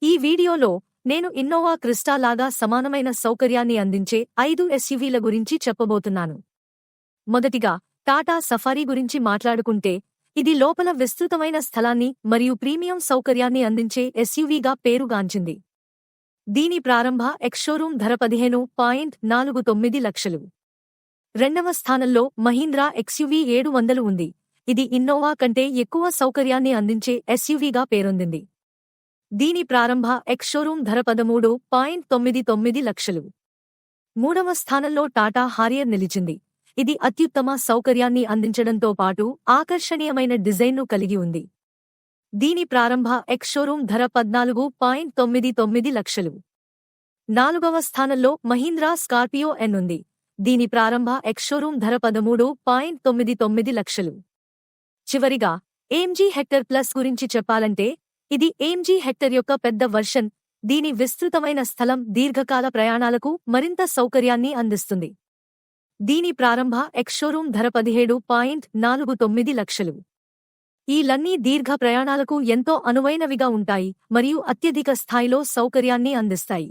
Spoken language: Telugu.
ఈ వీడియోలో నేను ఇన్నోవా క్రిస్టా లాగా సమానమైన సౌకర్యాన్ని అందించే 5 ఎస్యూవీల గురించి చెప్పబోతున్నాను. మొదటిగా టాటా సఫారీ గురించి మాట్లాడుకుంటే, ఇది లోపల విస్తృతమైన స్థలాన్ని మరియు ప్రీమియం సౌకర్యాన్ని అందించే ఎస్యూవీగా పేరుగాంచింది. దీని ప్రారంభ ఎక్స్-షోరూమ్ ధర 15.49 లక్షలు. రెండవ స్థానంలో మహీంద్రా ఎక్స్యూవీ 700 ఉంది. ఇది ఇన్నోవా కంటే ఎక్కువ సౌకర్యాన్ని అందించే ఎస్యూవీగా పేరొందింది. దీని ప్రారంభ ఎక్స్-షోరూమ్ ధర 13.99 లక్షలు. మూడవ స్థానంలో టాటా హారియర్ నిలిచింది. ఇది అత్యుత్తమ సౌకర్యాన్ని అందించడంతో పాటు ఆకర్షణీయమైన డిజైన్ను కలిగి ఉంది. దీని ప్రారంభ ఎక్స్-షోరూమ్ ధర 14.99 లక్షలు. నాలుగవ స్థానంలో మహీంద్రా స్కార్పియో ఎన్ ఉంది. దీని ప్రారంభ ఎక్స్-షోరూమ్ ధర 13.99 లక్షలు. చివరిగా ఏఎంజీ హెక్టర్ ప్లస్ గురించి చెప్పాలంటే, ఇది ఏఎంజీ హెక్టర్ యొక్క పెద్ద వర్షన్. దీని విస్తృతమైన స్థలం దీర్ఘకాల ప్రయాణాలకు మరింత సౌకర్యాన్ని అందిస్తుంది. దీని ప్రారంభ ఎక్స్-షోరూమ్ ధర 17.49 లక్షలు. ఈ లన్నీ దీర్ఘ ప్రయాణాలకు ఎంతో అనువైనవిగా ఉంటాయి మరియు అత్యధిక స్థాయిలో సౌకర్యాన్ని అందిస్తాయి.